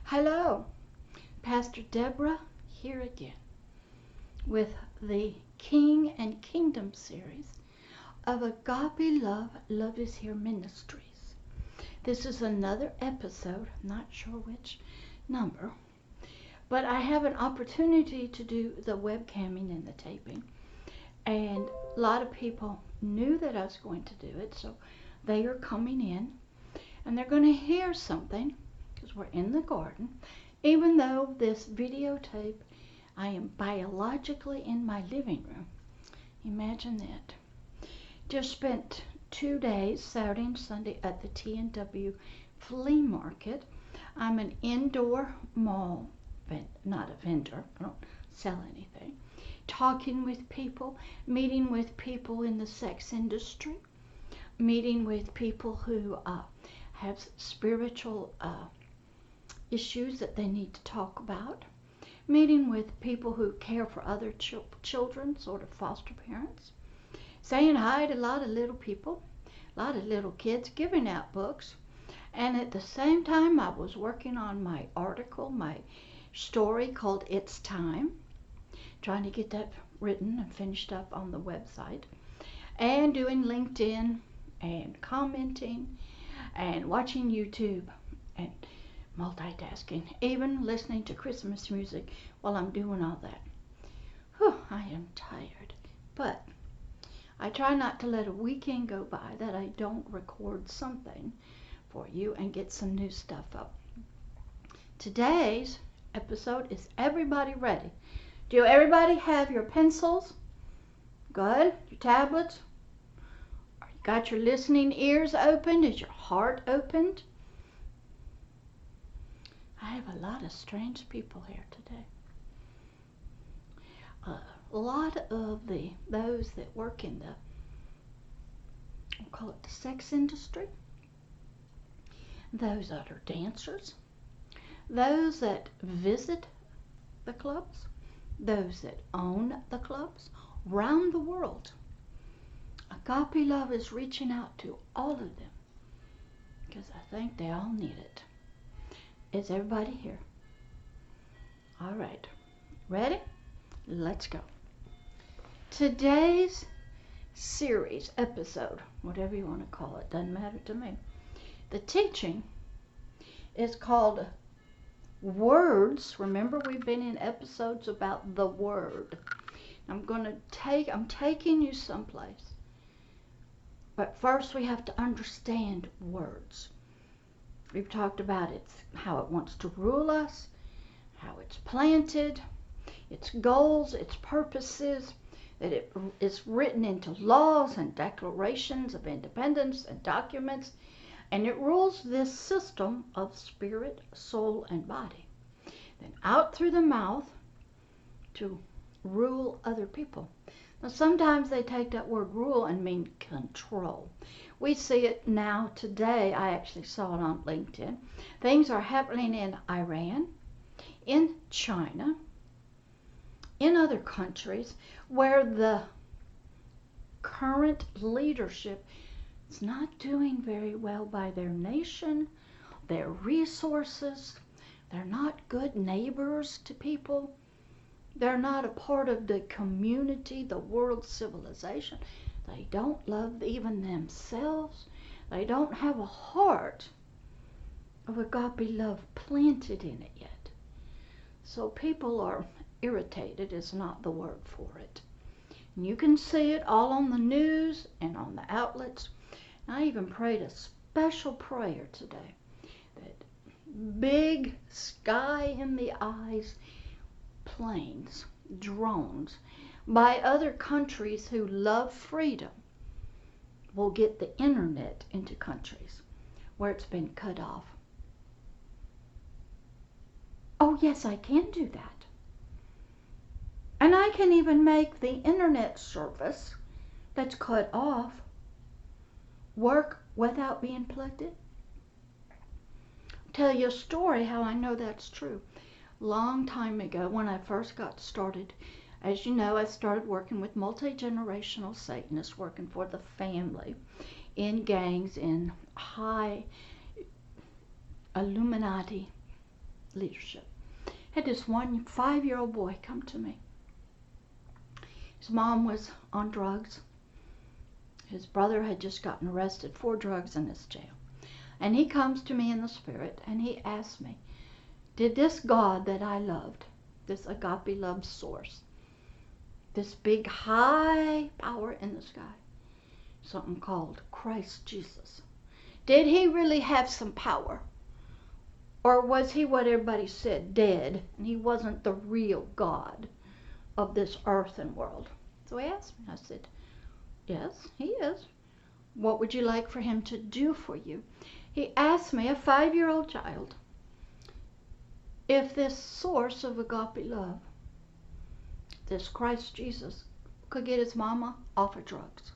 Hello, Pastor Deborah here again with the King and Kingdom series of Agape Love, Love is Here Ministries. This is another episode, I'm not sure which number, but I have an opportunity to do the webcamming and the taping, and a lot of people knew that I was going to do it, so they are coming in and they're going to hear something because we're in the garden. Even though this videotape, I am biologically in my living room. Imagine that. Just spent 2 days, Saturday and Sunday, at the T&W flea market. I'm an indoor mall, not a vendor, I don't sell anything. Talking with people, meeting with people in the sex industry, meeting with people who have spiritual issues that they need to talk about, meeting with people who care for other children, sort of foster parents, saying hi to a lot of little people, a lot of little kids, giving out books. And at the same time, I was working on my article, my story called It's Time, trying to get that written and finished up on the website, and doing LinkedIn and commenting and watching YouTube and multitasking, even listening to Christmas music while I'm doing all that. Whew, I am tired, but I try not to let a weekend go by that I don't record something for you and get some new stuff up. Today's episode is everybody ready? Do everybody have your pencils? Good. Your tablets? You got your listening ears opened? Is your heart opened? I have a lot of strange people here today. A lot of those that work in the, we'll call it the sex industry, those that are dancers, those that visit the clubs, those that own the clubs around the world. Agape Love is reaching out to all of them because I think they all need it. Is everybody here? All right. Ready? Let's go. Today's series, episode, whatever you want to call it, doesn't matter to me. The teaching is called Words. Remember, we've been in episodes about the Word. I'm taking you someplace. But first we have to understand words. We've talked about how it wants to rule us, how it's planted, its goals, its purposes, that it is written into laws and declarations of independence and documents, and it rules this system of spirit, soul, and body. Then out through the mouth to rule other people. Now sometimes they take that word rule and mean control. We see it now today. I actually saw it on LinkedIn. Things are happening in Iran, in China, in other countries where the current leadership is not doing very well by their nation, their resources. They're not good neighbors to people. They're not a part of the community, the world civilization. They don't love even themselves. They don't have a heart of agape love planted in it yet. So people are irritated, is not the word for it. And you can see it all on the news and on the outlets. And I even prayed a special prayer today that big sky in the eyes planes, drones, by other countries who love freedom will get the internet into countries where it's been cut off. Oh yes, I can do that. And I can even make the internet service that's cut off work without being plugged in. I'll tell you a story how I know that's true. Long time ago, when I first got started, as you know, I started working with multi-generational Satanists, working for the family in gangs, in high Illuminati leadership. Had this one 5-year-old boy come to me. His mom was on drugs. His brother had just gotten arrested for drugs in this jail. And he comes to me in the spirit and he asks me, did this God that I loved, this Agape Love source, this big high power in the sky, something called Christ Jesus, did he really have some power? Or was he what everybody said, dead, and he wasn't the real God of this earth and world? So he asked me. I said, yes, he is. What would you like for him to do for you? He asked me, a 5-year-old child, if this source of agape love, this Christ Jesus, could get his mama off of drugs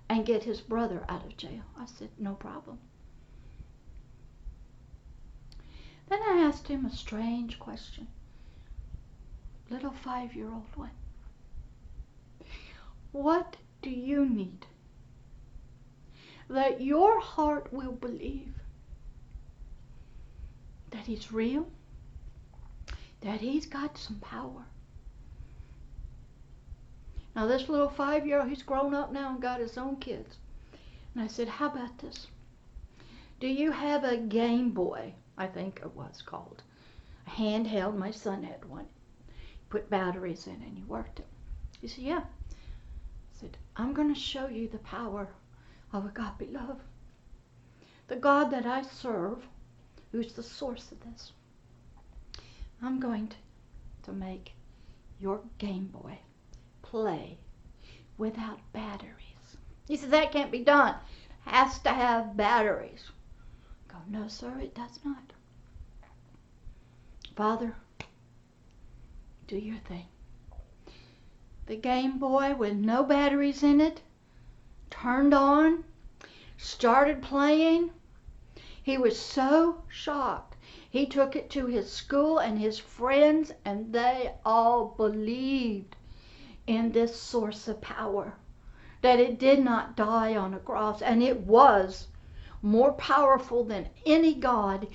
and get his brother out of jail. I said, no problem. Then I asked him a strange question. Little 5-year-old one. What do you need that your heart will believe that he's real, that he's got some power? Now this little 5-year-old, he's grown up now and got his own kids. And I said, how about this? Do you have a Game Boy, I think it was called, a handheld? My son had one. Put batteries in and he worked it. He said, yeah. I said, I'm going to show you the power of agape love. The God that I serve, who's the source of this, I'm going to make your Game Boy play without batteries. He said, that can't be done. Has to have batteries. I go, no, sir, it does not. Father, do your thing. The Game Boy with no batteries in it turned on, started playing. He was so shocked. He took it to his school and his friends, and they all believed in this source of power, that it did not die on a cross, and it was more powerful than any God,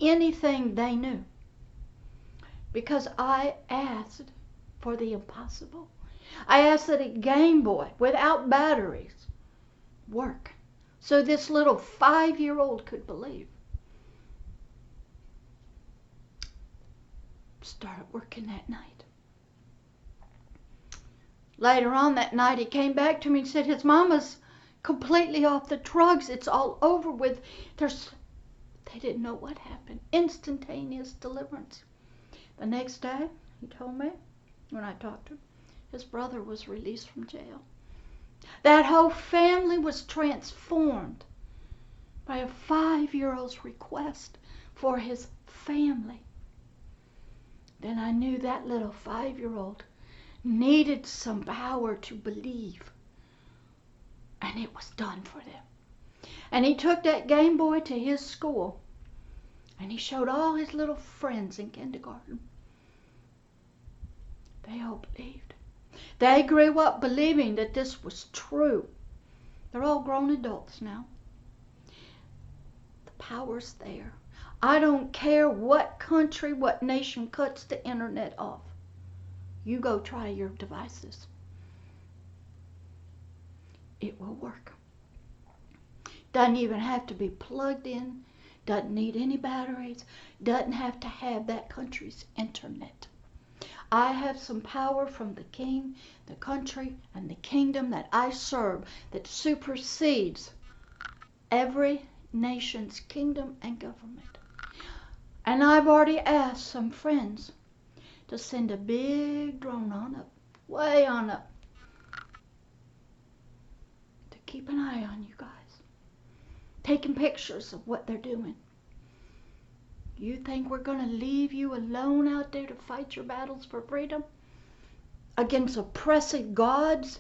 anything they knew. Because I asked for the impossible. I asked that a Game Boy without batteries work, so this little 5-year-old could believe. Started working that night. Later on that night, he came back to me and said his mama's completely off the drugs. It's all over with. They didn't know what happened. Instantaneous deliverance. The next day, he told me, when I talked to him, his brother was released from jail. That whole family was transformed by a 5-year-old's request for his family. Then I knew that little 5-year-old needed some power to believe. And it was done for them. And he took that Game Boy to his school. And he showed all his little friends in kindergarten. They all believed. They grew up believing that this was true. They're all grown adults now. The power's there. I don't care what country, what nation cuts the internet off. You go try your devices. It will work. Doesn't even have to be plugged in. Doesn't need any batteries. Doesn't have to have that country's internet. I have some power from the king, the country, and the kingdom that I serve that supersedes every nation's kingdom and government. And I've already asked some friends to send a big drone on up, way on up, to keep an eye on you guys, taking pictures of what they're doing. You think we're going to leave you alone out there to fight your battles for freedom against oppressive gods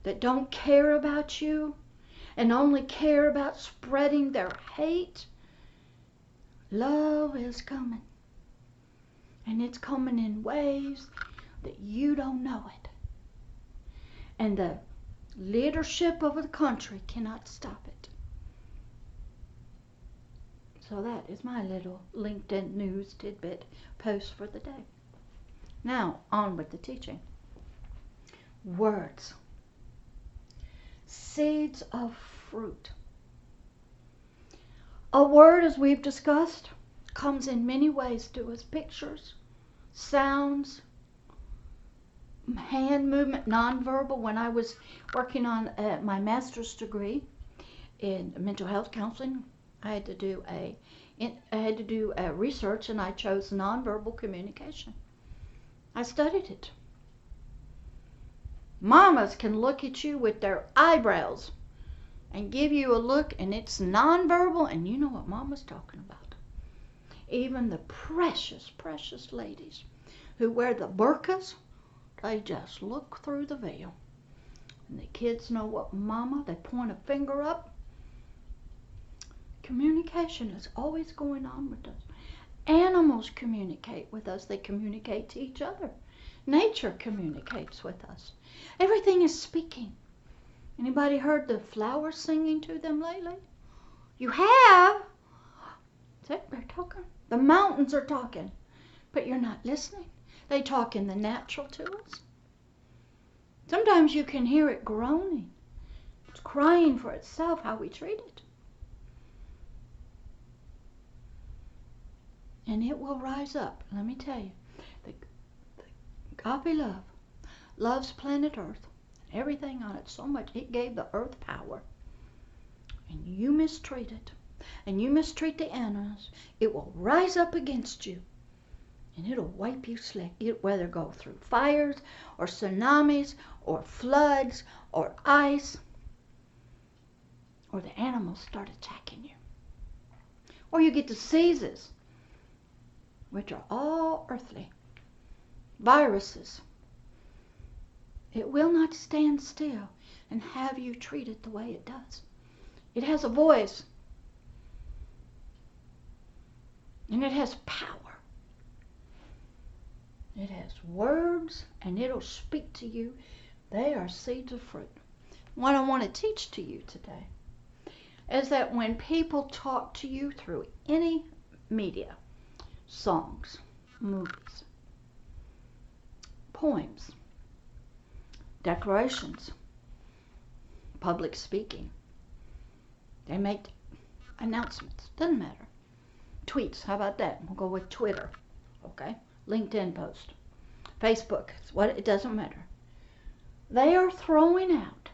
that don't care about you and only care about spreading their hate? Love is coming. And it's coming in ways that you don't know it. And the leadership of the country cannot stop it. So that is my little LinkedIn news tidbit post for the day. Now, on with the teaching. Words. Seeds of fruit. A word, as we've discussed, comes in many ways to us. Pictures, sounds, hand movement, nonverbal. When I was working on my master's degree in mental health counseling, I had to do a research, and I chose nonverbal communication. I studied it. Mamas can look at you with their eyebrows and give you a look, and it's nonverbal, and you know what Mama's talking about. Even the precious, precious ladies who wear the burqas, they just look through the veil. And the kids know what Mama, they point a finger up. Communication is always going on with us. Animals communicate with us. They communicate to each other. Nature communicates with us. Everything is speaking. Anybody heard the flowers singing to them lately? You have? See, they're talking. The mountains are talking, but you're not listening. They talk in the natural to us. Sometimes you can hear it groaning. It's crying for itself, how we treat it. And it will rise up. Let me tell you, the Agape Love loves planet Earth, everything on it so much. It gave the earth power. And you mistreat it, and you mistreat the animals, it will rise up against you. And it'll wipe you slick. Whether go through fires or tsunamis or floods or ice, or the animals start attacking you. Or you get diseases, which are all earthly. Viruses. It will not stand still and have you treat it the way it does. It has a voice. And it has power. It has words, and it'll speak to you. They are seeds of fruit. What I want to teach to you today is that when people talk to you through any media, songs, movies, poems, declarations, public speaking, they make announcements. Doesn't matter. Tweets, how about that? We'll go with Twitter, okay? LinkedIn post, Facebook, it doesn't matter. They are throwing out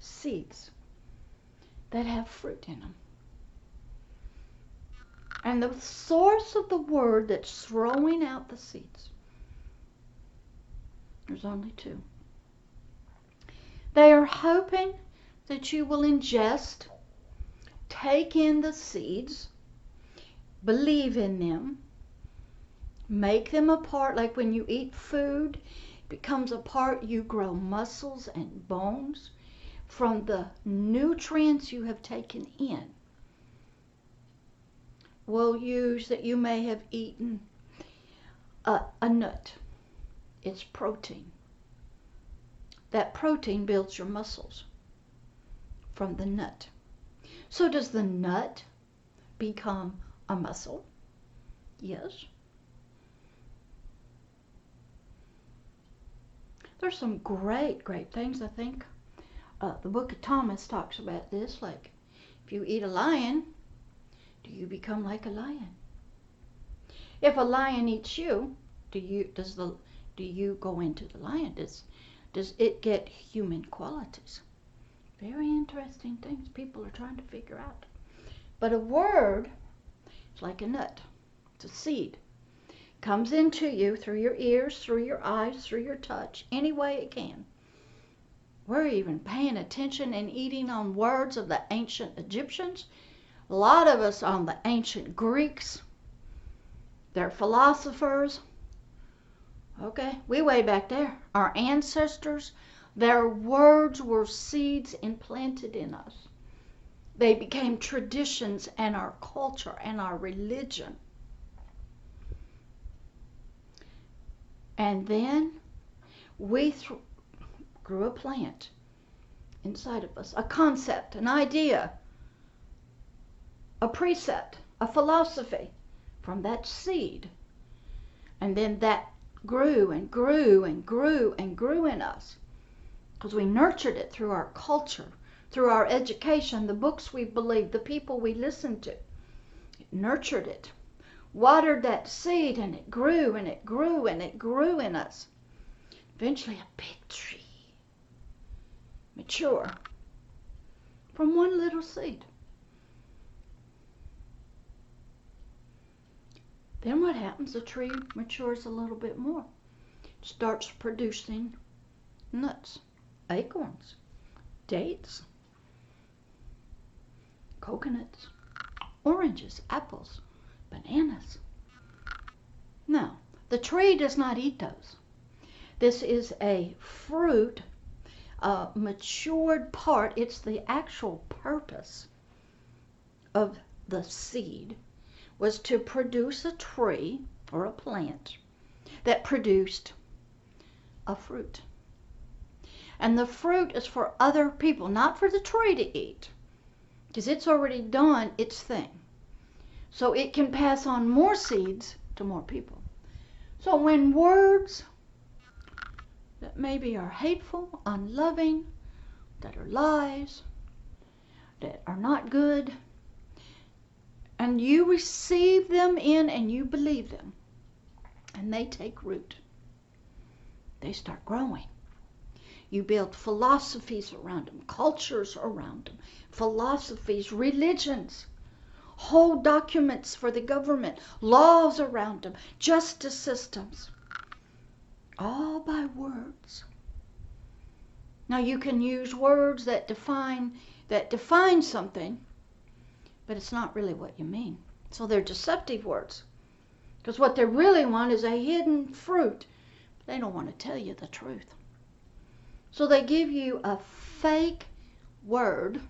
seeds that have fruit in them. And the source of the word that's throwing out the seeds, there's only two. They are hoping that you will ingest, take in the seeds, believe in them, make them a part, like when you eat food, it becomes a part, you grow muscles and bones from the nutrients you have taken in. We'll use that you may have eaten a nut. It's protein. That protein builds your muscles from the nut. So does the nut become a muscle? Yes. There's some great things, I think. The book of Thomas talks about this, like if you eat a lion, do you become like a lion? If a lion eats you, do you go into the lion? Does it get human qualities? Very interesting things people are trying to figure out. But a word is like a nut. It's a seed. Comes into you through your ears, through your eyes, through your touch, any way it can. We're even paying attention and eating on words of the ancient Egyptians. A lot of us on the ancient Greeks. They're philosophers. Okay, we way back there. Our ancestors, their words were seeds implanted in us. They became traditions and our culture and our religion. And then we grew a plant inside of us, a concept, an idea, a precept, a philosophy from that seed. And then that grew and grew and grew and grew in us because we nurtured it through our culture, through our education, the books we believed, the people we listened to. It nurtured it, watered that seed, and it grew and it grew and it grew in us. Eventually a big tree, mature, from one little seed. Then what happens? The tree matures a little bit more. It starts producing nuts, acorns, dates, coconuts, oranges, apples, bananas. Now, the tree does not eat those. This is a fruit, matured part. It's the actual purpose of the seed was to produce a tree or a plant that produced a fruit. And the fruit is for other people, not for the tree to eat, because it's already done its thing. So it can pass on more seeds to more people. So when words that maybe are hateful, unloving, that are lies, that are not good, and you receive them in and you believe them, and they take root, they start growing. You build philosophies around them, cultures around them, philosophies, religions, whole documents for the government, laws around them, justice systems, all by words. Now you can use words that define something, but it's not really what you mean. So they're deceptive words. Because what they really want is a hidden fruit. They don't want to tell you the truth. So they give you a fake word.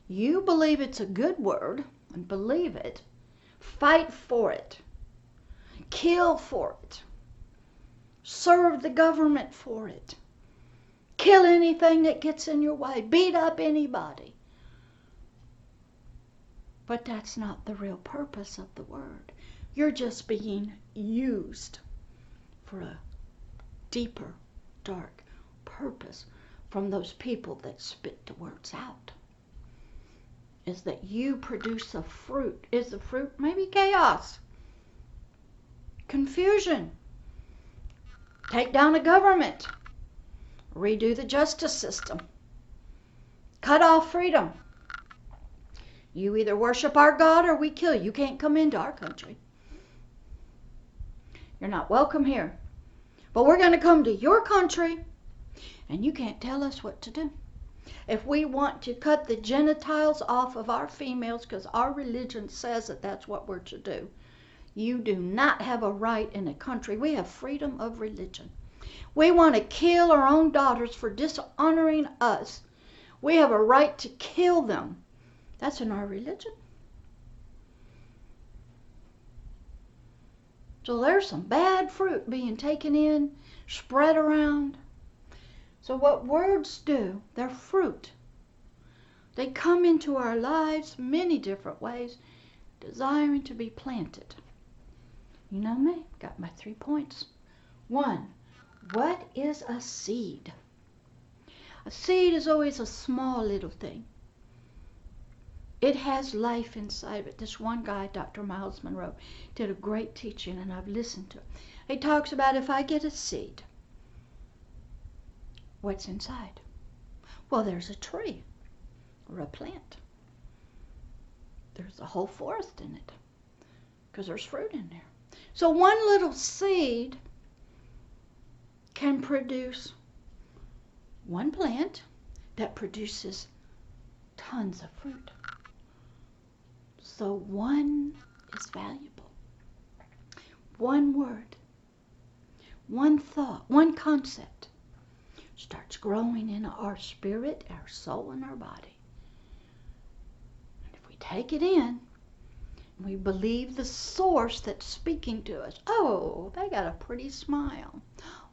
You believe it's a good word and believe it. Fight for it. Kill for it. Serve the government for it. Kill anything that gets in your way. Beat up anybody. But that's not the real purpose of the word. You're just being used for a deeper, dark purpose from those people that spit the words out. Is that you produce a fruit. Is the fruit maybe chaos? Confusion. Take down a government. Redo the justice system. Cut off freedom. You either worship our God or we kill you. You can't come into our country. You're not welcome here. But we're going to come to your country and you can't tell us what to do. If we want to cut the genitals off of our females because our religion says that that's what we're to do, you do not have a right in a country. We have freedom of religion. We want to kill our own daughters for dishonoring us. We have a right to kill them. That's in our religion. So there's some bad fruit being taken in, spread around. So what words do, they're fruit. They come into our lives many different ways, desiring to be planted. You know me, got my 3 points. 1, what is a seed? A seed is always a small little thing. It has life inside of it. This one guy, Dr. Miles Monroe, did a great teaching, and I've listened to it. He talks about if I get a seed, what's inside? Well, there's a tree or a plant. There's a whole forest in it because there's fruit in there. So one little seed can produce one plant that produces tons of fruit. So one is valuable. One word, one thought, one concept starts growing in our spirit, our soul, and our body. And if we take it in, we believe the source that's speaking to us. Oh, they got a pretty smile.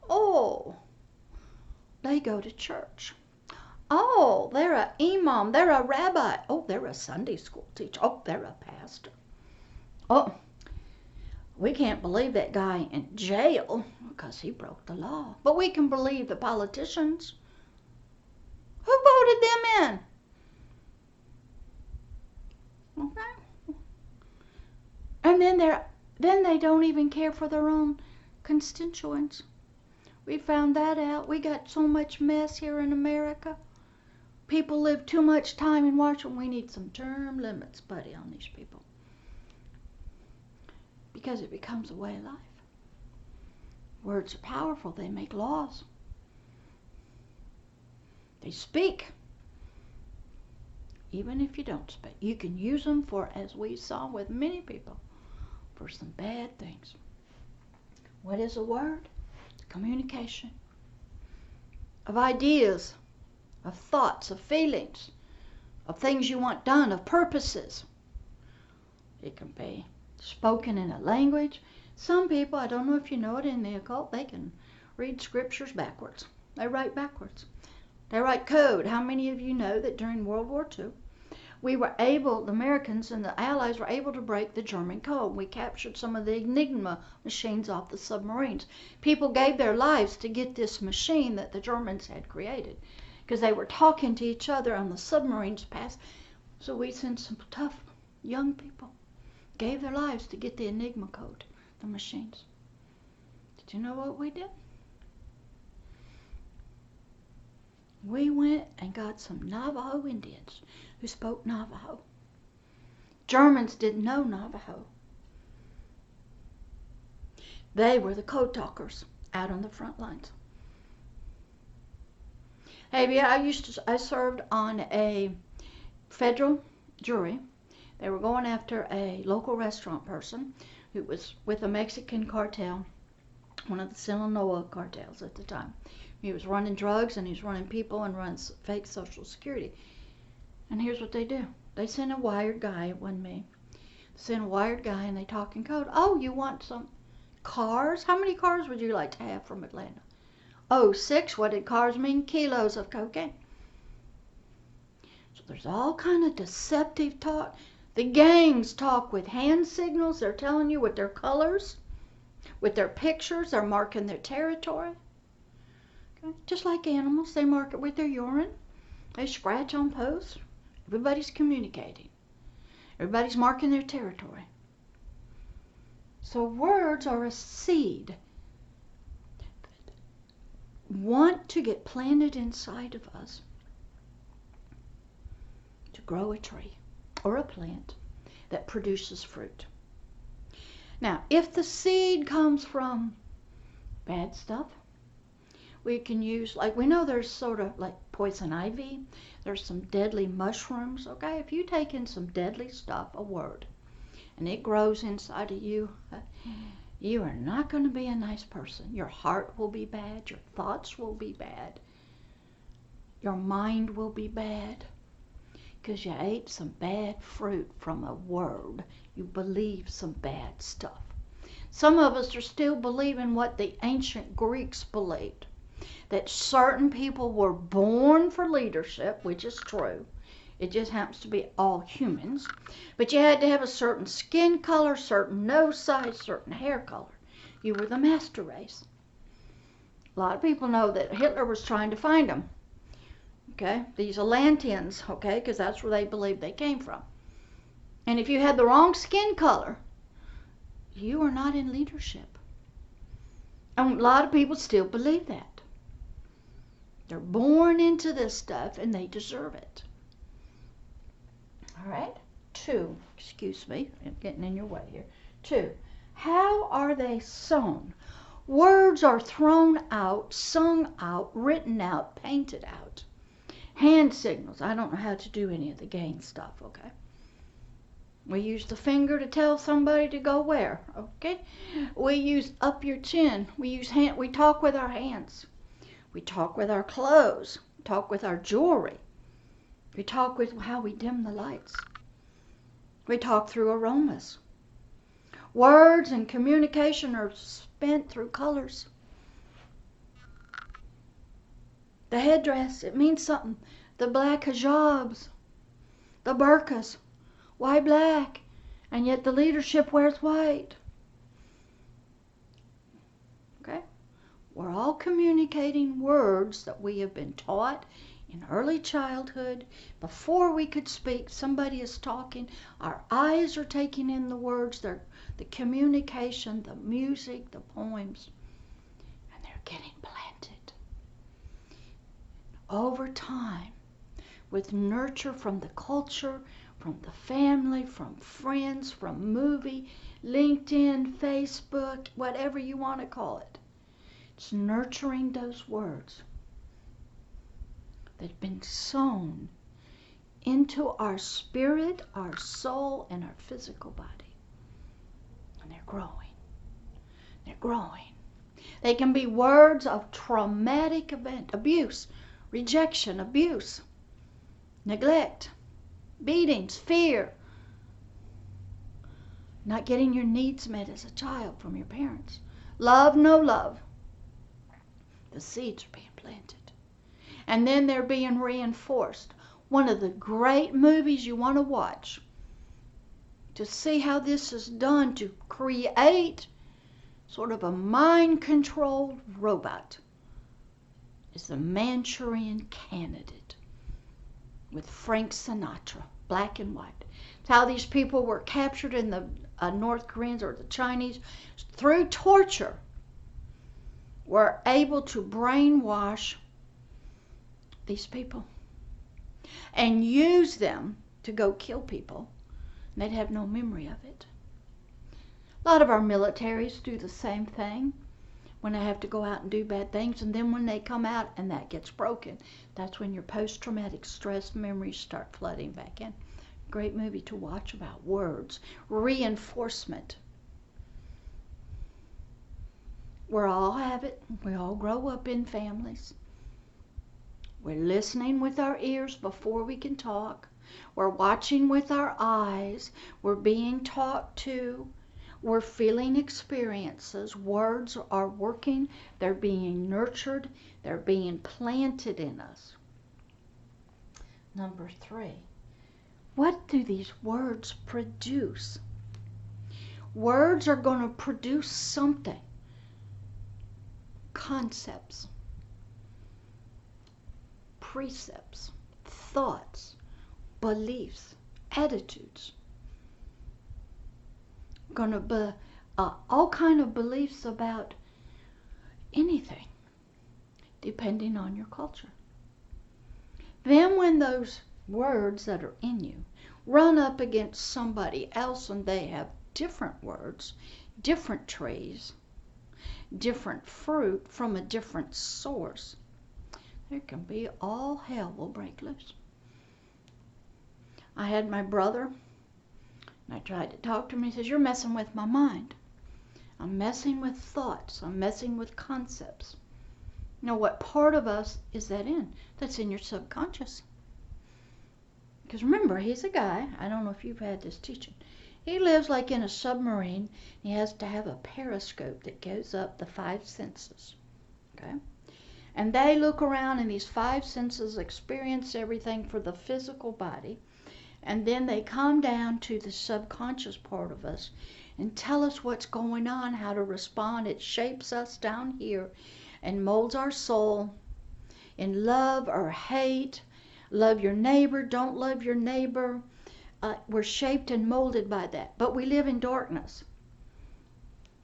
Oh, they go to church. Oh, they're a imam. They're a rabbi. Oh, they're a Sunday school teacher. Oh, they're a pastor. Oh, we can't believe that guy in jail because he broke the law. But we can believe the politicians. Who voted them in? Okay. And then they don't even care for their own constituents. We found that out. We got so much mess here in America. People live too much time in Washington. We need some term limits, buddy, on these people. Because it becomes a way of life. Words are powerful. They make laws. They speak. Even if you don't speak. You can use them for, as we saw with many people, for some bad things. What is a word? Communication. Of ideas. Of thoughts. Of feelings. Of things you want done. Of purposes. It can be spoken in a language. Some people, I don't know if you know it in the occult, they can read scriptures backwards. They write backwards. They write code. How many of you know that during World War II, the Americans and the Allies were able to break the German code. We captured some of the Enigma machines off the submarines. People gave their lives to get this machine that the Germans had created because they were talking to each other on the submarines past. So we sent some tough young people. Gave their lives to get the Enigma code, the machines. Did you know what we did? We went and got some Navajo Indians who spoke Navajo. Germans didn't know Navajo. They were the code talkers out on the front lines. Hey, yeah, I served on a federal jury. They were going after a local restaurant person who was with a Mexican cartel, one of the Sinaloa cartels at the time. He was running drugs and he was running people and running fake Social Security. And here's what they do. They send a wired guy, it wasn't me. They send a wired guy and they talk in code. Oh, you want some cars? How many cars would you like to have from Atlanta? Oh, 6. What did cars mean? Kilos of cocaine. So there's all kind of deceptive talk. The gangs talk with hand signals. They're telling you with their colors, with their pictures. They're marking their territory. Okay? Just like animals, they mark it with their urine. They scratch on posts. Everybody's communicating. Everybody's marking their territory. So words are a seed that want to get planted inside of us to grow a tree or a plant that produces fruit. Now, if the seed comes from bad stuff, we can use, like we know there's sort of like poison ivy, there's some deadly mushrooms, okay? If you take in some deadly stuff, a word, and it grows inside of you, you are not going to be a nice person. Your heart will be bad, your thoughts will be bad, your mind will be bad. Because you ate some bad fruit from a word. You believe some bad stuff. Some of us are still believing what the ancient Greeks believed. That certain people were born for leadership, which is true. It just happens to be all humans. But you had to have a certain skin color, certain nose size, certain hair color. You were the master race. A lot of people know that Hitler was trying to find them. Okay, these Atlanteans, okay, because that's where they believe they came from. And if you had the wrong skin color, you are not in leadership. And a lot of people still believe that. They're born into this stuff and they deserve it. All right, 2, excuse me, I'm getting in your way here. 2, how are they sown? Words are thrown out, sung out, written out, painted out. Hand signals. I don't know how to do any of the gang stuff, okay? We use the finger to tell somebody to go where, okay? We use up your chin. We talk with our hands. We talk with our clothes. We talk with our jewelry. We talk with how we dim the lights. We talk through aromas. Words and communication are spent through colors. The headdress, it means something. The black hijabs, the burqas. Why black? And yet the leadership wears white. Okay? We're all communicating words that we have been taught in early childhood. Before we could speak, somebody is talking. Our eyes are taking in the words, the communication, the music, the poems, and they're getting planted. Over time, with nurture from the culture, from the family, from friends, from movie, LinkedIn, Facebook, whatever you want to call it. It's nurturing those words that have been sown into our spirit, our soul, and our physical body. And they're growing. They're growing. They can be words of traumatic event, abuse, rejection, abuse, neglect, beatings, fear, not getting your needs met as a child from your parents, love, no love. The seeds are being planted. And then they're being reinforced. One of the great movies you want to watch to see how this is done to create sort of a mind-controlled robot is The Manchurian Candidate with Frank Sinatra, black and white. It's how these people were captured in the North Koreans or the Chinese through torture, were able to brainwash these people and use them to go kill people. And they'd have no memory of it. A lot of our militaries do the same thing when they have to go out and do bad things, and then when they come out and that gets broken, that's when your post-traumatic stress memories start flooding back in. Great movie to watch about words. Reinforcement. We all have it. We all grow up in families. We're listening with our ears before we can talk. We're watching with our eyes. We're being taught to. We're feeling experiences. Words are working. They're being nurtured. They're being planted in us. Number 3. What do these words produce? Words are going to produce something. Concepts, precepts, thoughts, beliefs, attitudes. Going to be all kind of beliefs about anything, depending on your culture. Then when those words that are in you run up against somebody else and they have different words, different trees, different fruit from a different source, there can be all hell will break loose. I had my brother, and I tried to talk to him. He says, "You're messing with my mind. I'm messing with thoughts. I'm messing with concepts." You know, what part of us is that in? That's in your subconscious. Because remember, he's a guy, I don't know if you've had this teaching, he lives like in a submarine. He has to have a periscope that goes up the 5 senses. Okay? And they look around, and these 5 senses experience everything for the physical body. And then they come down to the subconscious part of us and tell us what's going on, how to respond. It shapes us down here and molds our soul in love or hate. Love your neighbor, don't love your neighbor. We're shaped and molded by that. But we live in darkness.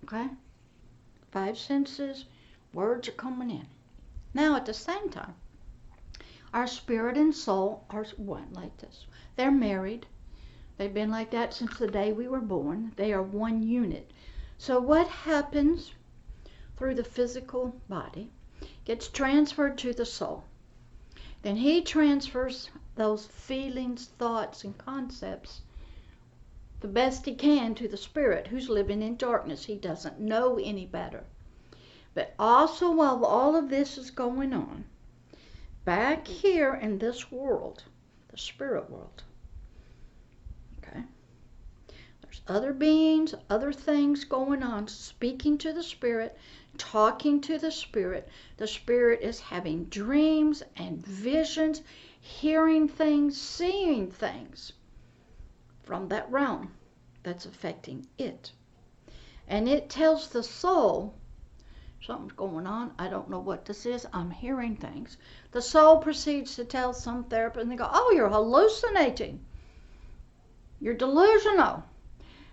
Okay? 5 senses, words are coming in. Now at the same time, our spirit and soul are one like this. They're married. They've been like that since the day we were born. They are one unit. So what happens through the physical body gets transferred to the soul. Then he transfers those feelings, thoughts, and concepts the best he can to the spirit who's living in darkness. He doesn't know any better. But also while all of this is going on, back here in this world, the spirit world, okay, there's There's other beings, other things going on, speaking to the Spirit, talking to the Spirit. The Spirit is having dreams and visions, hearing things, seeing things from that realm that's affecting it. And it tells the soul, something's going on. I don't know what this is. I'm hearing things. The soul proceeds to tell some therapist, and they go, oh, you're hallucinating. You're delusional.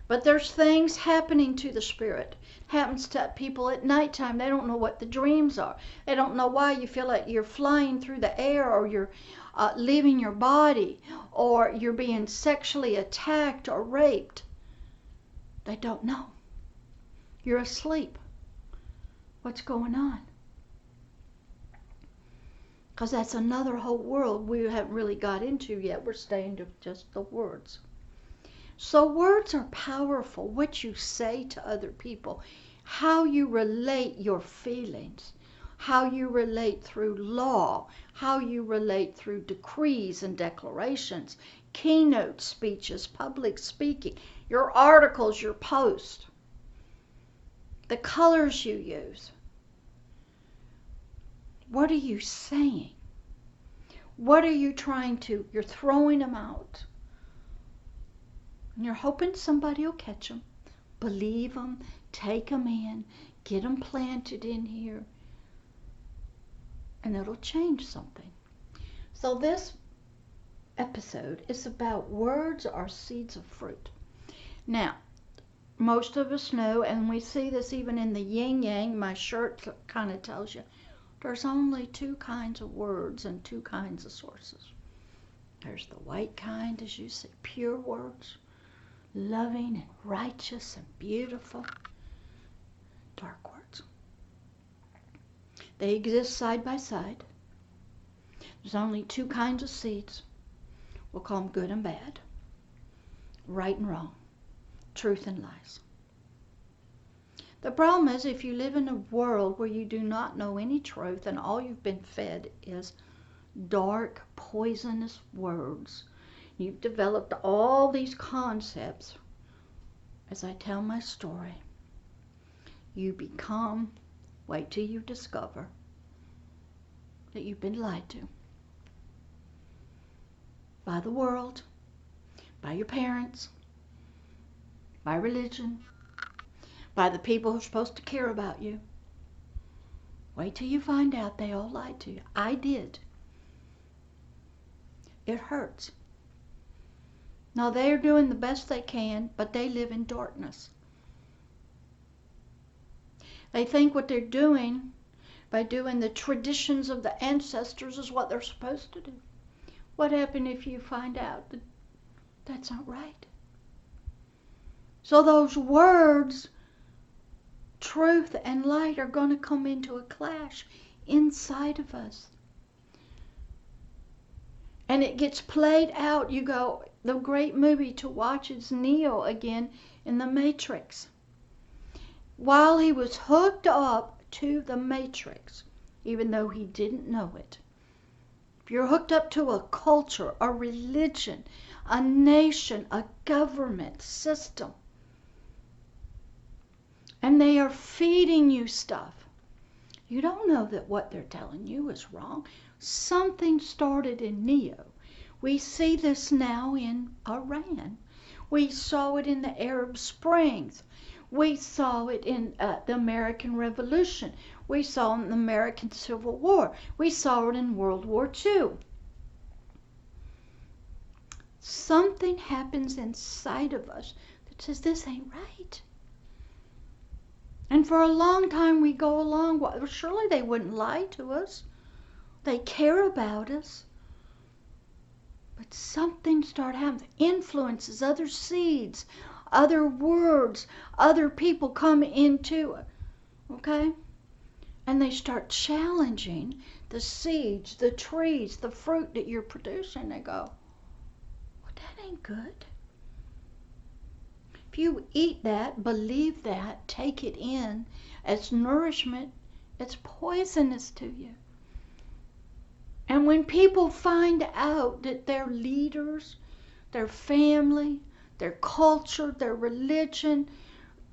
But there's things happening to the Spirit. Happens to people at nighttime. They don't know what the dreams are. They don't know why you feel like you're flying through the air, or you're leaving your body, or you're being sexually attacked or raped. They don't know. You're asleep. What's going on? Because that's another whole world we haven't really got into yet. We're staying to just the words. So words are powerful. What you say to other people, how you relate your feelings, how you relate through law, how you relate through decrees and declarations, keynote speeches, public speaking, your articles, your posts, the colors you use. What are you saying? What are you trying to? You're throwing them out. And you're hoping somebody will catch them, believe them, take them in, get them planted in here, and it'll change something. So this episode is about words are seeds of fruit. Now, most of us know, and we see this even in the yin yang, my shirt kind of tells you, there's only two kinds of words and two kinds of sources. There's the white kind, as you see, pure words, loving and righteous and beautiful. Dark words. They exist side by side. There's only two kinds of seeds. We'll call them good and bad, right and wrong, truth and lies. The problem is, if you live in a world where you do not know any truth and all you've been fed is dark, poisonous words, you've developed all these concepts. As I tell my story, you become, wait till you discover that you've been lied to. By the world, by your parents, by religion, by the people who are supposed to care about you. Wait till you find out they all lied to you. I did. It hurts. Now they're doing the best they can, but they live in darkness. They think what they're doing by doing the traditions of the ancestors is what they're supposed to do. What happens if you find out that that's not right? So those words, truth and light, are going to come into a clash inside of us. And it gets played out. You go, the great movie to watch is Neo again in the Matrix. While he was hooked up to the Matrix, even though he didn't know it. If you're hooked up to a culture, a religion, a nation, a government system, and they are feeding you stuff, you don't know that what they're telling you is wrong. Something started in Neo. We see this now in Iran. We saw it in the Arab Springs. We saw it in the American Revolution. We saw it in the American Civil War. We saw it in World War II. Something happens inside of us that says this ain't right. And for a long time we go along, well, surely they wouldn't lie to us. They care about us. But something started happening. Influences, other seeds, other words, other people come into it. Okay? And they start challenging the seeds, the trees, the fruit that you're producing. They go, well, that ain't good. If you eat that, believe that, take it in as nourishment, it's poisonous to you. And when people find out that their leaders, their family, their culture, their religion,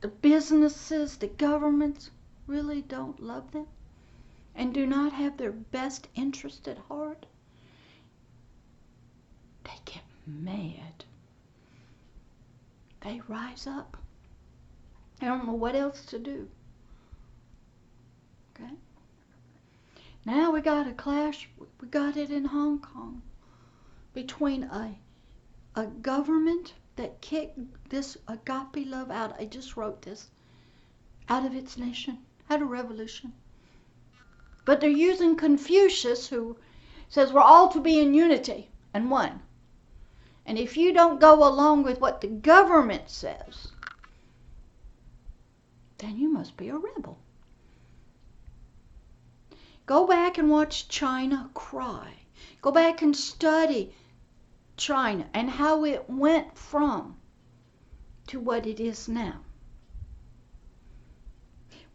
the businesses, the governments really don't love them and do not have their best interest at heart, they get mad. They rise up. I don't know what else to do. Okay? Now we got a clash. We got it in Hong Kong between a government that kicked this Agape Love out. I just wrote this. Out of its nation. Had a revolution. But they're using Confucius, who says we're all to be in unity and one. And if you don't go along with what the government says, then you must be a rebel. Go back and watch China cry. Go back and study China and how it went from to what it is now.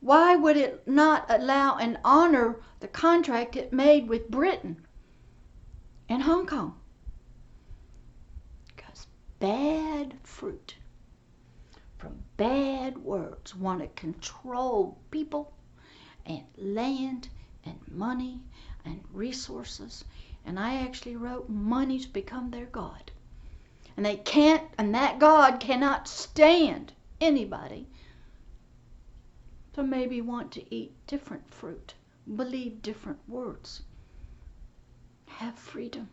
Why would it not allow and honor the contract it made with Britain and Hong Kong? Because bad fruit from bad words want to control people and land and money and resources. And I actually wrote, money's become their God. And they can't, and that God cannot stand anybody to maybe want to eat different fruit, believe different words, have freedom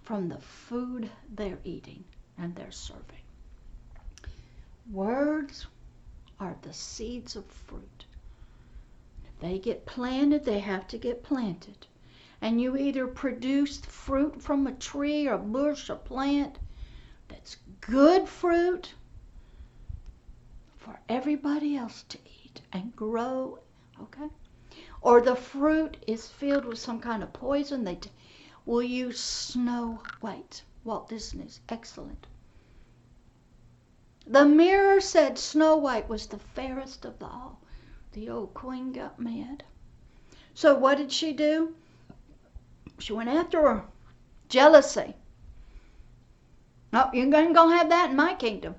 from the food they're eating and they're serving. Words are the seeds of fruit. If they get planted, they have to get planted. And you either produce fruit from a tree or a bush or plant that's good fruit for everybody else to eat and grow, okay? Or the fruit is filled with some kind of poison. They will use Snow White. Walt Disney's excellent. The mirror said Snow White was the fairest of them all. The old queen got mad. So what did she do? She went after her. Jealousy. Oh, you ain't gonna have that in my kingdom.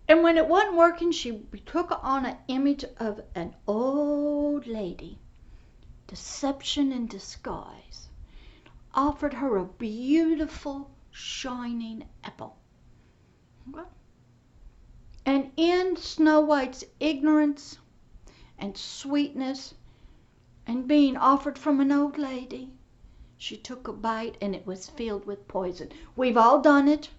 And when it wasn't working, she took on an image of an old lady. Deception in disguise. Offered her a beautiful, shining apple. Okay? And in Snow White's ignorance and sweetness and being offered from an old lady, she took a bite and it was filled with poison. We've all done it.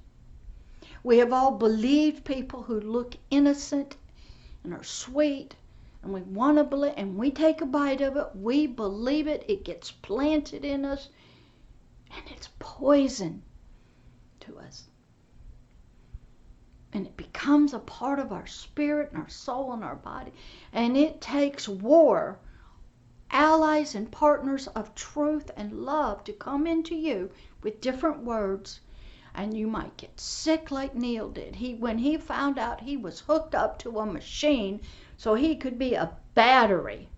We have all believed people who look innocent and are sweet, and we want to believe, and we take a bite of it, we believe it, it gets planted in us, and it's poison to us. And it becomes a part of our spirit and our soul and our body. And it takes war, allies and partners of truth and love to come into you with different words. And you might get sick like Neil did. When he found out he was hooked up to a machine so he could be a battery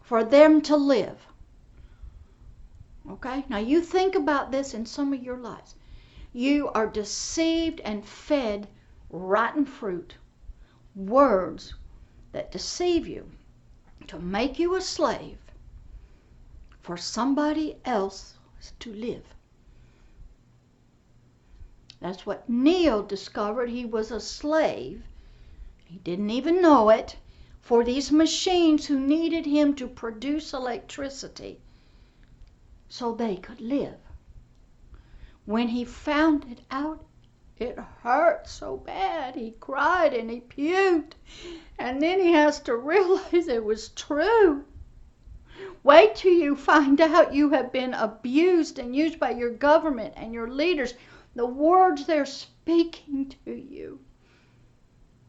for them to live. Okay? Now you think about this in some of your lives. You are deceived and fed rotten fruit, words that deceive you to make you a slave for somebody else to live. That's what Neil discovered. He was a slave. He didn't even know it, for these machines who needed him to produce electricity so they could live. When he found it out, it hurt so bad. He cried and he puked. And then he has to realize it was true. Wait till you find out you have been abused and used by your government and your leaders. The words they're speaking to you,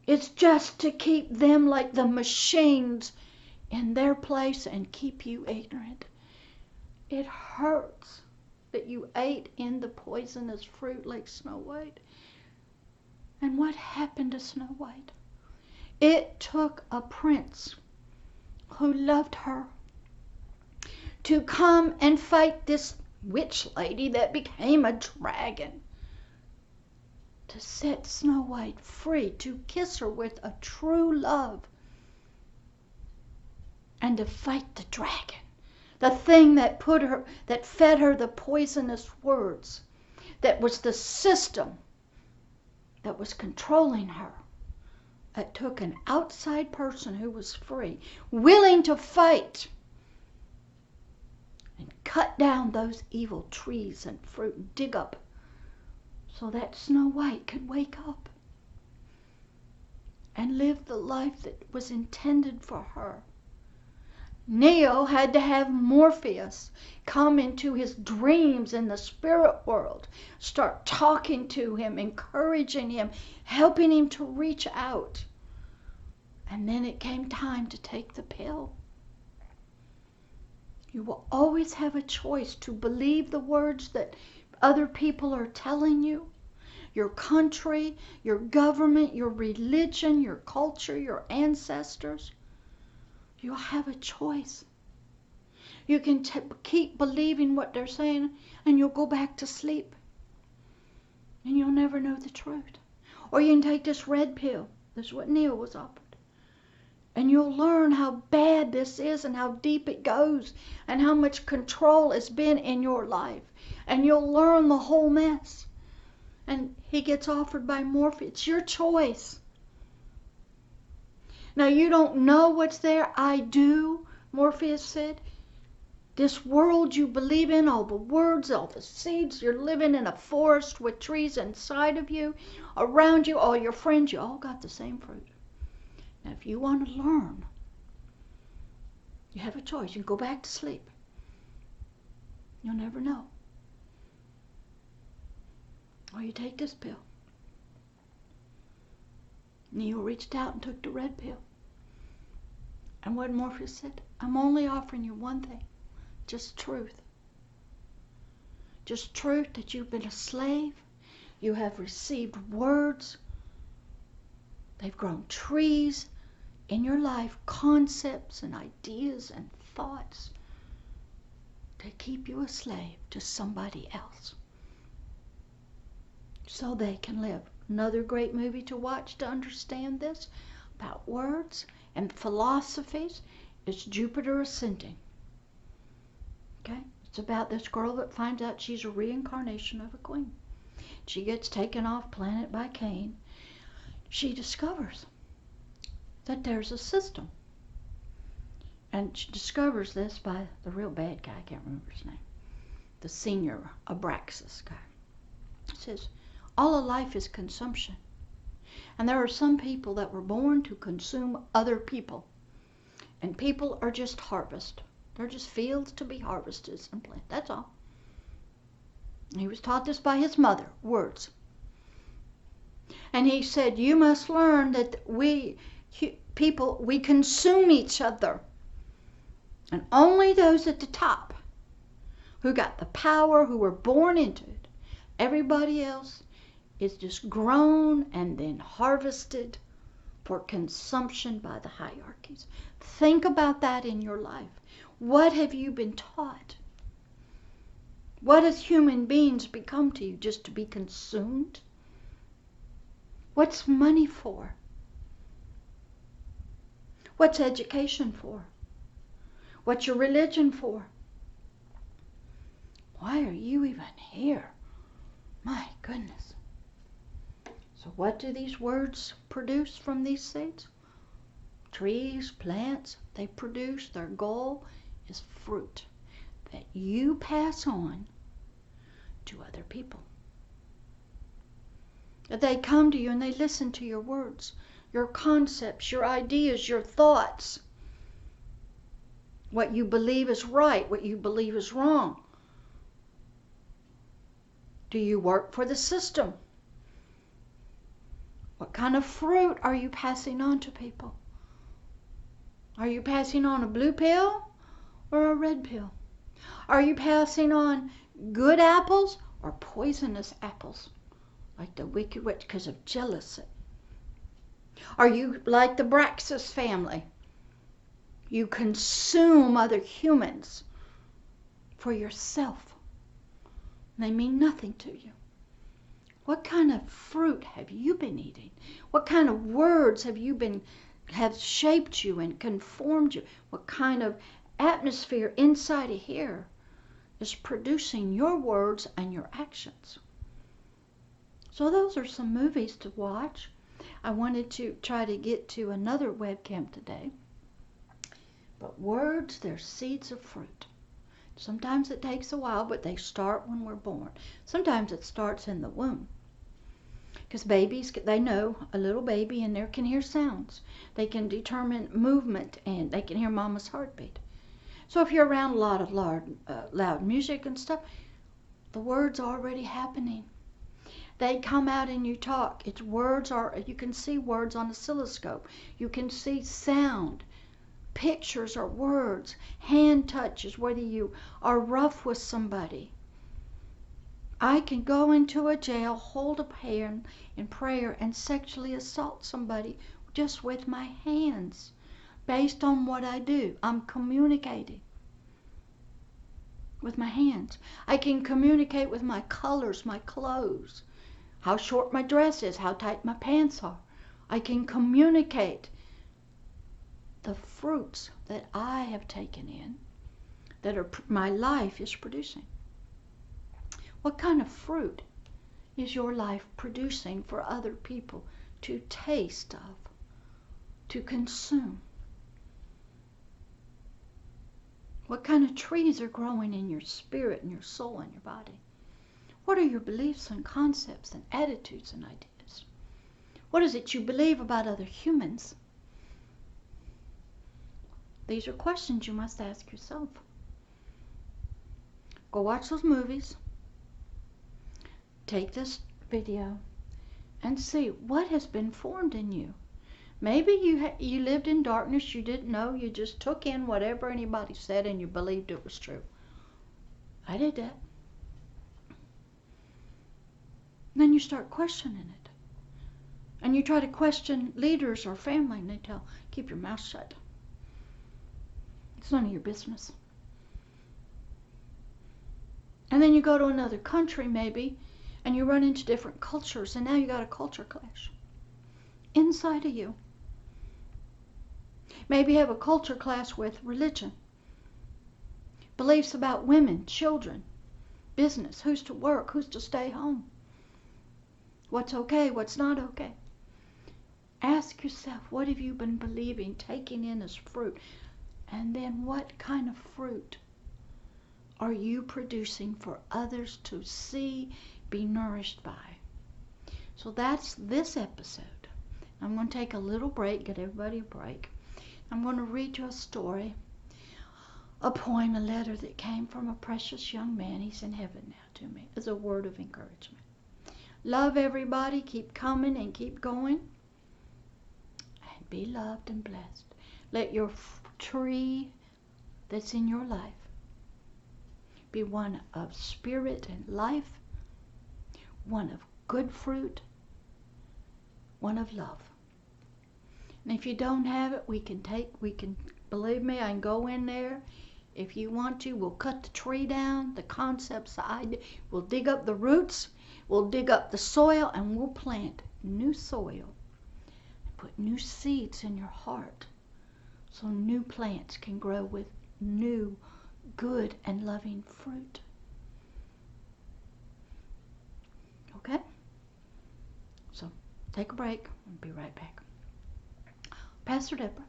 it's just to keep them like the machines in their place and keep you ignorant. It hurts that you ate in the poisonous fruit like Snow White. And what happened to Snow White? It took a prince who loved her to come and fight this witch lady that became a dragon, to set Snow White free, to kiss her with a true love, and to fight the dragon, the thing that fed her the poisonous words, that was the system that was controlling her. It took an outside person who was free, willing to fight and cut down those evil trees and fruit and dig up so that Snow White could wake up and live the life that was intended for her. Neo had to have Morpheus come into his dreams in the spirit world, start talking to him, encouraging him, helping him to reach out. And then it came time to take the pill. You will always have a choice to believe the words that other people are telling you. Your country, your government, your religion, your culture, your ancestors. You'll have a choice. You can keep believing what they're saying and you'll go back to sleep. And you'll never know the truth. Or you can take this red pill. This is what Neil was offered. And you'll learn how bad this is and how deep it goes and how much control has been in your life. And you'll learn the whole mess. And he gets offered by Morpheus. It's your choice. Now you don't know what's there. I do, Morpheus said. This world you believe in, all the words, all the seeds, you're living in a forest with trees inside of you, around you, all your friends, you all got the same fruit. Now if you want to learn, you have a choice. You can go back to sleep. You'll never know. Or you take this pill. Neo reached out and took the red pill. And what Morpheus said, I'm only offering you one thing, just truth. Just truth that you've been a slave. You have received words. They've grown trees in your life, concepts and ideas and thoughts to keep you a slave to somebody else. So they can live. Another great movie to watch to understand this about words and philosophies is Jupiter Ascending. Okay? It's about this girl that finds out she's a reincarnation of a queen. She gets taken off planet by Cain. She discovers that there's a system. And she discovers this by the real bad guy, I can't remember his name, the senior Abraxas guy. He says, all of life is consumption. And there are some people that were born to consume other people. And people are just harvest. They're just fields to be harvested and planted. That's all. He was taught this by his mother, words. And he said, you must learn that we people, we consume each other. And only those at the top who got the power, who were born into it, everybody else is just grown and then harvested for consumption by the hierarchies. Think about that in your life. What have you been taught? What has human beings become to you? Just to be consumed? What's money for? What's education for? What's your religion for? Why are you even here? My goodness. So what do these words produce from these seeds? Trees, plants, they produce, their goal is fruit that you pass on to other people. That they come to you and they listen to your words, your concepts, your ideas, your thoughts. What you believe is right, what you believe is wrong. Do you work for the system? What kind of fruit are you passing on to people? Are you passing on a blue pill or a red pill? Are you passing on good apples or poisonous apples? Like the wicked witch because of jealousy. Are you like the Braxis family? You consume other humans for yourself. They mean nothing to you. What kind of fruit have you been eating? What kind of words have shaped you and conformed you? What kind of atmosphere inside of here is producing your words and your actions? So those are some movies to watch. I wanted to try to get to another webcam today. But words, they're seeds of fruit. Sometimes it takes a while, but they start when we're born. Sometimes it starts in the womb. Because babies, they know, a little baby in there can hear sounds. They can determine movement, and they can hear mama's heartbeat. So if you're around a lot of loud music and stuff, the words are already happening. They come out and you talk. You can see words on oscilloscope. You can see sound. Pictures are words. Hand touches, whether you are rough with somebody. I can go into a jail, hold a hand in prayer, and sexually assault somebody just with my hands. Based on what I do, I'm communicating with my hands. I can communicate with my colors, my clothes, how short my dress is, how tight my pants are. I can communicate the fruits that I have taken in, my life is producing. What kind of fruit is your life producing for other people to taste of, to consume? What kind of trees are growing in your spirit and your soul and your body? What are your beliefs and concepts and attitudes and ideas? What is it you believe about other humans? These are questions you must ask yourself. Go watch those movies. Take this video and see what has been formed in you. Maybe you lived in darkness, you didn't know, you just took in whatever anybody said and you believed it was true. I did that. Then you start questioning it. And you try to question leaders or family and they tell, keep your mouth shut. It's none of your business. And then you go to another country maybe, and you run into different cultures, and now you got a culture clash inside of you. Maybe you have a culture clash with religion, beliefs about women, children, business, who's to work, who's to stay home, what's okay, what's not okay. Ask yourself, what have you been believing, taking in as fruit? And then what kind of fruit are you producing for others to see, be nourished by? So that's this episode. I'm going to take a little break, get everybody a break. I'm going to read you a story, a poem, a letter that came from a precious young man. He's in heaven now to me as a word of encouragement. Love everybody. Keep coming and keep going. And be loved and blessed. Let your tree that's in your life be one of spirit and life, one of good fruit, one of love. And if you don't have it, believe me, I can go in there. If you want to, we'll cut the tree down, the concepts, the idea. We'll dig up the roots, we'll dig up the soil, and we'll plant new soil. Put new seeds in your heart so new plants can grow with new, good, and loving fruit. Okay? So, take a break. I'll be right back. Pastor Deborah,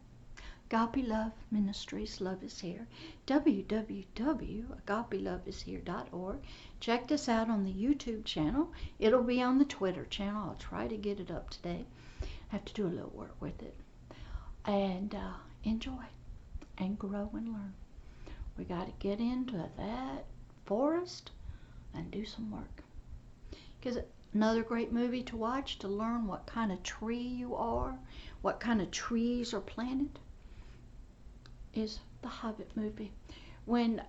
Agape Love Ministries, Love is Here, www.agapeloveishere.org. Check this out on the YouTube channel. It'll be on the Twitter channel. I'll try to get it up today. I have to do a little work with it. And enjoy and grow and learn. We got to get into that forest and do some work. Because another great movie to watch to learn what kind of tree you are, what kind of trees are planted, is the Hobbit movie. When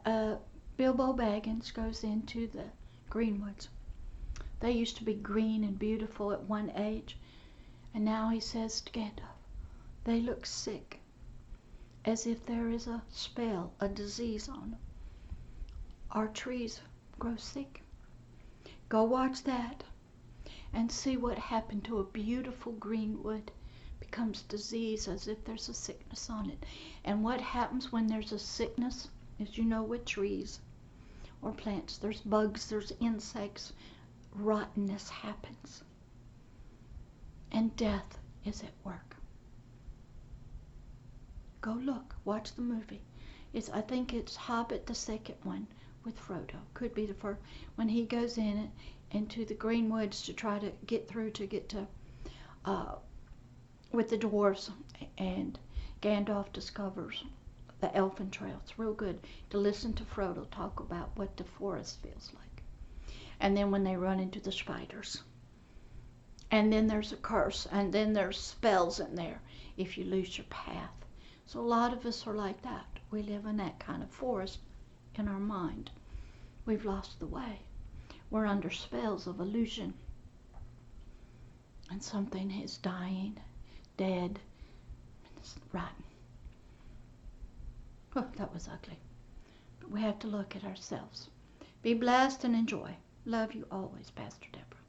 Bilbo Baggins goes into the Greenwoods, they used to be green and beautiful at one age, and now he says to Gandalf, they look sick, as if there is a spell, a disease on them. Our trees grow sick. Go watch that. and see what happened to a beautiful green wood becomes disease, as if there's a sickness on it. And what happens when there's a sickness is, you know, with trees or plants, there's bugs, there's insects, rottenness happens, and death is at work. Go look, watch the movie. I think it's Hobbit, the second one, with Frodo. Could be the first, when he goes into the green woods to try to get to with the dwarves, and Gandalf discovers the elfin trail. It's real good to listen to Frodo talk about what the forest feels like. And then when they run into the spiders. And then there's a curse, and then there's spells in there if you lose your path. So a lot of us are like that. We live in that kind of forest in our mind. We've lost the way. We're under spells of illusion. And something is dying, dead, it's rotten. Oh, that was ugly. But we have to look at ourselves. Be blessed and enjoy. Love you always, Pastor Deborah.